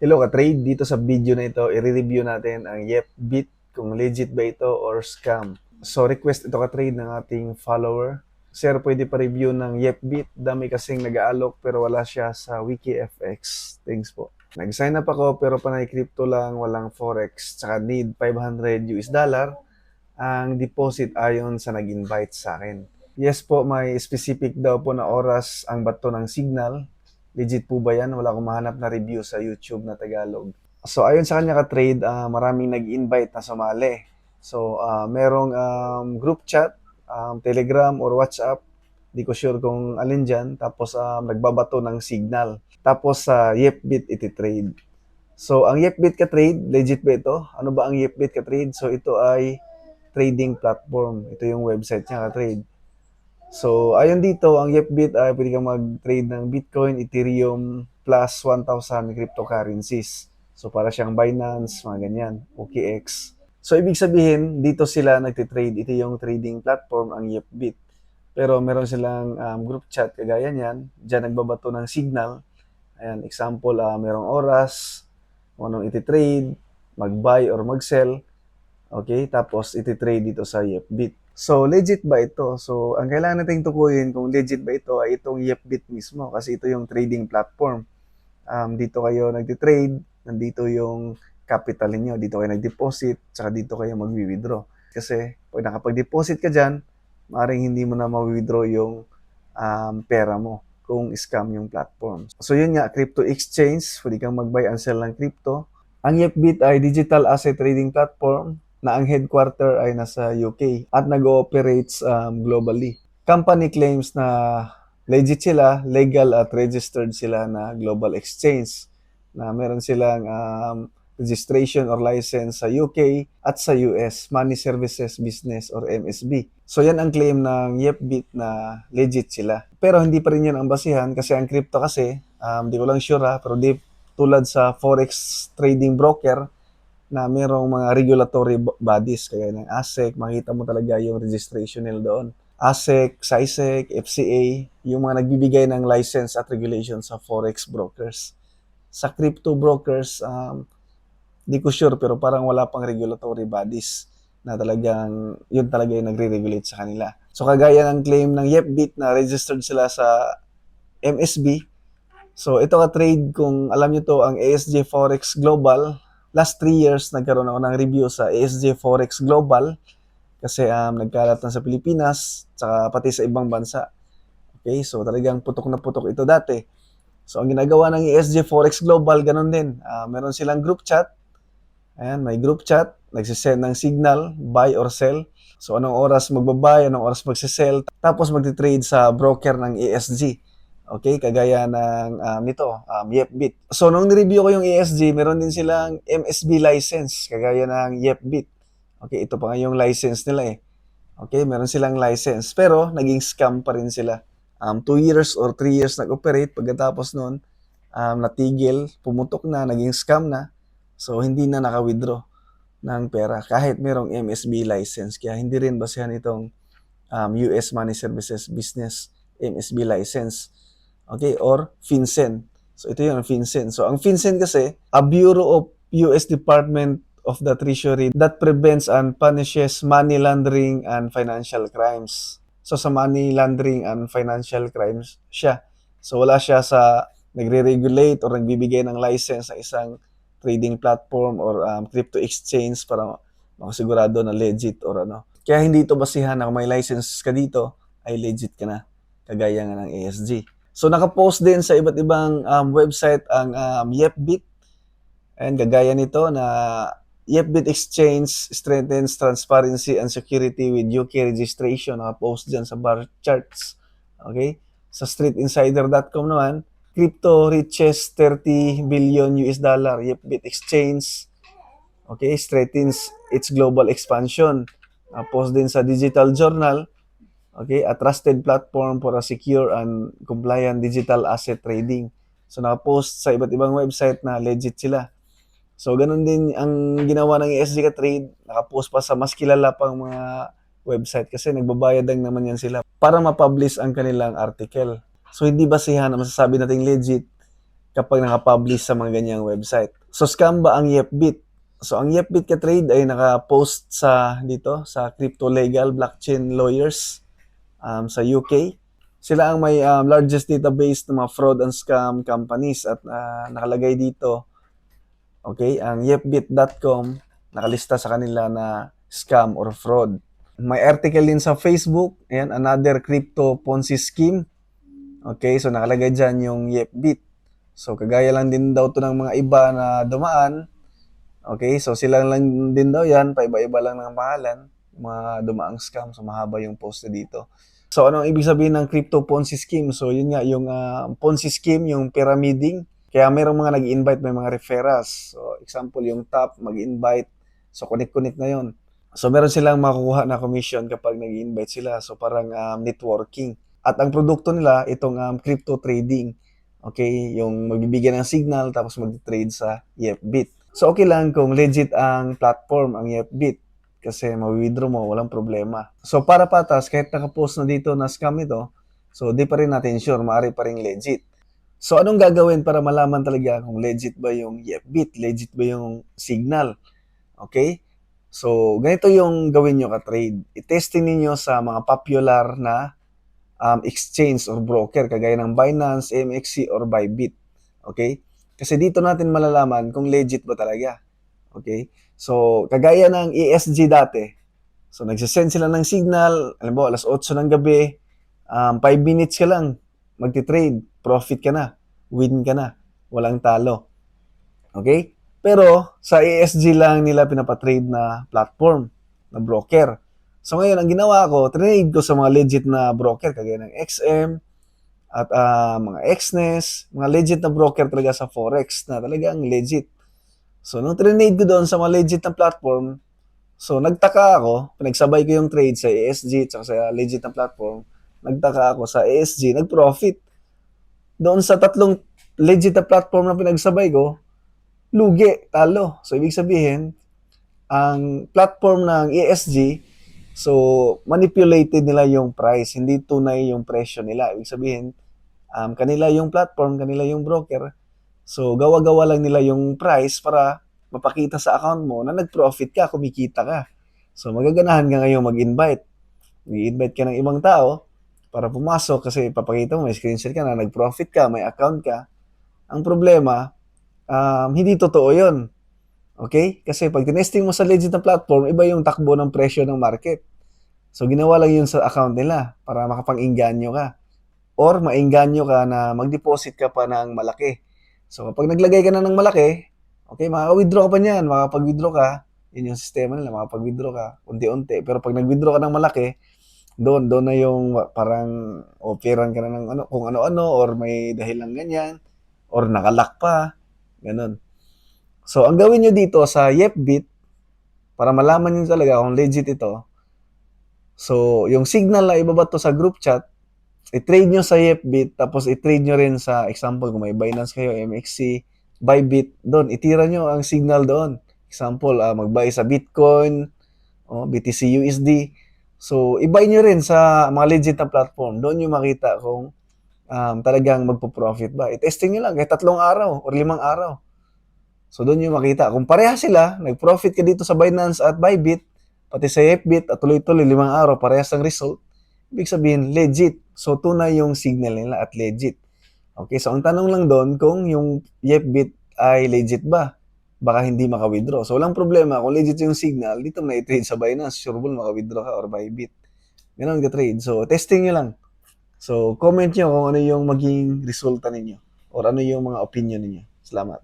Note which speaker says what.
Speaker 1: Hello ka-trade, dito sa video na ito, i-review natin ang YepBit kung legit ba ito or scam. So request ito ka-trade ng ating follower. Sir, pwede pa review ng YepBit, dami kasing nag-aalok pero wala siya sa WikiFX. Thanks po. Nag-sign up ako pero panay crypto lang, walang forex, tsaka need $500. Ang deposit ayon sa nag-invite sa akin. Yes po, may specific daw po na oras ang bato ng signal. Legit po ba yan? Wala akong mahanap na review sa YouTube na Tagalog. So ayon sa kanya ka-trade, maraming nag-invite na sumali. So merong group chat, Telegram or WhatsApp. Di ko sure kung alin dyan. Tapos nagbabato ng signal. Tapos sa YepBit iti-trade. So ang YepBit ka-trade, legit ba ito? Ano ba ang YepBit ka-trade? So ito ay trading platform. Ito yung website niya ka-trade. So, ayon dito, ang YepBit ay pwede kang mag-trade ng Bitcoin, Ethereum, plus 1,000 cryptocurrencies. So, para siyang Binance, mga ganyan, OKX. So, ibig sabihin, dito sila nagtitrade. Ito yung trading platform, ang YepBit. Pero meron silang group chat, kagaya niyan. Diyan nagbabato ng signal. Ayan, example, merong oras, kung anong iti-trade, mag-buy or mag-sell. Okay, tapos iti-trade dito sa YepBit. So, legit ba ito? So, ang kailangan nating tukuyin kung legit ba ito ay itong YepBit mismo kasi ito yung trading platform. Dito kayo nagtitrade, nandito yung capital niyo, dito kayo nag-deposit, saka dito kayo mag-withdraw. Kasi pag nakapag-deposit ka dyan, maaaring hindi mo na ma-withdraw yung pera mo kung scam yung platform. So yun nga, crypto exchange, pwede kang mag-buy and sell ng crypto. Ang YepBit ay digital asset trading platform na ang headquarter ay nasa UK at nag-operates globally. Company claims na legit sila, legal at registered sila na global exchange na meron silang registration or license sa UK at sa US, Money Services Business or MSB. So yan ang claim ng YepBit na legit sila. Pero hindi pa rin yun ang basihan kasi ang crypto kasi, di ko lang sure pero di tulad sa forex trading broker na mayroong mga regulatory bodies kaya ng ASEC, makita mo talaga yung registration nila doon. ASEC, SISEC, FCA, yung mga nagbibigay ng license at regulation sa forex brokers. Sa crypto brokers, di ko sure pero parang wala pang regulatory bodies na talagang yun talaga yung nagre-regulate sa kanila. So kagaya ng claim ng YepBit na registered sila sa MSB, so ito ka-trade kung alam nyo to, ang ASJ Forex Global, last 3 years nagkaroon ako ng review sa ASJ Forex Global kasi nagkalat na sa Pilipinas, tsaka pati sa ibang bansa. Okay, so talagang putok na putok ito dati. So ang ginagawa ng ASJ Forex Global, ganun din. Meron silang group chat. Ayan, may group chat, nagsisend ng signal, buy or sell. So anong oras magbabuy, anong oras magsisell, tapos magti-trade sa broker ng ASG. Okay, kagaya ng YepBit. So nung ni-review ko yung ASG, meron din silang MSB license, kagaya ng YepBit. Okay, ito pa nga yung license nila eh. Okay, meron silang license, pero naging scam pa rin sila. 2 years or 3 years nag-operate, pagkatapos nun, natigil, pumutok na, naging scam na. So, hindi na naka-withdraw ng pera kahit merong MSB license. Kaya hindi rin basehan itong US Money Services Business MSB license. Okay, or FinCEN. So, ito yung FinCEN. So, ang FinCEN kasi, a Bureau of US Department of the Treasury that prevents and punishes money laundering and financial crimes. So, sa money laundering and financial crimes siya. So, wala siya sa nagre-regulate or nagbibigay ng license sa isang trading platform or crypto exchange para makasigurado na legit or ano. Kaya hindi ito basihan na kung may license ka dito, ay legit ka na. Kagaya nga ng ASG. So nakapost din sa iba't ibang website ang YepBit. And kagaya nito na YepBit Exchange strengthens transparency and security with UK registration. Nakapost dyan sa bar charts. Okay? Sa streetinsider.com naman, crypto reaches 30 billion US dollar. YepBit Exchange, okay, strengthens its global expansion. Post din sa Digital Journal, okay, a trusted platform for a secure and compliant digital asset trading. So naka-post sa iba't ibang website na legit sila. So ganun din ang ginawa ng ESG Trade, naka-post pa sa mas kilala pang mga website kasi nagbabayad lang naman yan sila para ma-publish ang kanilang article. So hindi basihan na masasabi nating legit kapag nakapublish sa mga ganyang website. So, scam ba ang YepBit? So, ang YepBit ka-trade ay naka-post sa dito, sa Crypto Legal Blockchain Lawyers sa UK. Sila ang may largest database ng mga fraud and scam companies at nakalagay dito, okay, ang yepbit.com, nakalista sa kanila na scam or fraud. May article din sa Facebook, ayan, another crypto Ponzi scheme. Okay, so nakalagay dyan yung YepBit. So, kagaya lang din daw to ng mga iba na dumaan. Okay, so sila lang din daw yan, paiba-iba lang ng pangalan, mga dumaang scam, so mahaba yung post dito. So, ano ang ibig sabihin ng crypto Ponzi scheme? So, yun nga, yung Ponzi scheme, yung pyramiding. Kaya mayroong mga nag-invite, may mga referrals. So, example, yung top, mag-invite. So, connect-connect na yun. So, meron silang makukuha na commission kapag nag-invite sila. So, parang networking. At ang produkto nila, itong crypto trading. Okay, yung magbibigyan ng signal tapos mag-trade sa YepBit. So, okay lang kung legit ang platform, ang YepBit. Kasi ma-withdraw mo, walang problema. So, para patas, kahit nakapost na dito na scam ito, so di pa rin natin sure, maaari pa rin legit. So, anong gagawin para malaman talaga kung legit ba yung YepBit, legit ba yung signal? Okay? So, ganito yung gawin nyo ka-trade. I-testing ninyo sa mga popular na exchange or broker, kagaya ng Binance, MXC, or Bybit. Okay? Kasi dito natin malalaman kung legit ba talaga. Okay? So, kagaya ng ESG dati, so nagsisend sila ng signal, alam mo, alas 8 ng gabi, 5 minutes ka lang, magti-trade, profit ka na, win ka na, walang talo. Okay? Pero, sa ESG lang nila pinapatrade na platform, na broker. So ngayon, ang ginawa ko, trade ko sa mga legit na broker, kagaya ng XM, at mga Xness, mga legit na broker talaga sa Forex na talagang legit. So, nung trade ko doon sa mga legit na platform, so nagtaka ako, pinagsabay ko yung trade sa ESG at sa legit na platform, nagtaka ako sa ESG, nag-profit. Doon sa tatlong legit na platform na pinagsabay ko, lugi, talo. So, ibig sabihin, ang platform ng ESG, so, manipulated nila yung price, hindi tunay yung presyo nila. Ibig sabihin, kanila yung platform, kanila yung broker, so, gawa-gawa lang nila yung price para mapakita sa account mo na nag-profit ka, kumikita ka. So, magaganahan ka ngayon mag-invite. Mag-invite ka ng ibang tao para pumasok kasi papakita mo, may screenshot ka na, nag-profit ka, may account ka. Ang problema, hindi totoo yun. Okay? Kasi pag tinesting mo sa legit na platform, iba yung takbo ng presyo ng market. So, ginawa lang yun sa account nila para makapang-inganyo ka. Or mainganyo ka na mag-deposit ka pa ng malaki. So, kapag naglagay ka na ng malaki, okay, makaka-withdraw ka pa niyan, makakapag-withdraw ka, yun yung sistema nila, makakapag-withdraw ka, unti-unti. Pero pag nag-withdraw ka ng malaki, doon na yung parang operan ka na ng kung ano-ano, or may dahilan ganyan, or nakalock pa, ganun. So, ang gawin nyo dito sa YepBit, para malaman nyo talaga kung legit ito, so, yung signal na ibabato sa group chat, i-trade nyo sa YepBit, tapos i-trade nyo rin sa, example, kung may Binance kayo, MXC, Bybit, doon, itira nyo ang signal doon. Example, mag-buy sa Bitcoin, BTC USD. So, i-buy nyo rin sa mga legit na platform. Doon nyo makita kung talagang magpo-profit ba. I-testing nyo lang, kahit 3 araw or 5 araw. So, doon nyo makita. Kung pareha sila, nag-profit ka dito sa Binance at Bybit, pati sa YepBit, at tuloy-tuloy 5 araw, parehas ang result, ibig sabihin, legit. So, tunay yung signal nila at legit. Okay, so ang tanong lang doon kung yung YepBit ay legit ba? Baka hindi maka-withdraw. So, walang problema. Kung legit yung signal, dito na i-trade sa Binance. Sureball maka-withdraw ka or Bybit. Ganun ka-trade. So, testing nyo lang. So, comment nyo kung ano yung maging resulta ninyo or ano yung mga opinion ninyo. Salamat.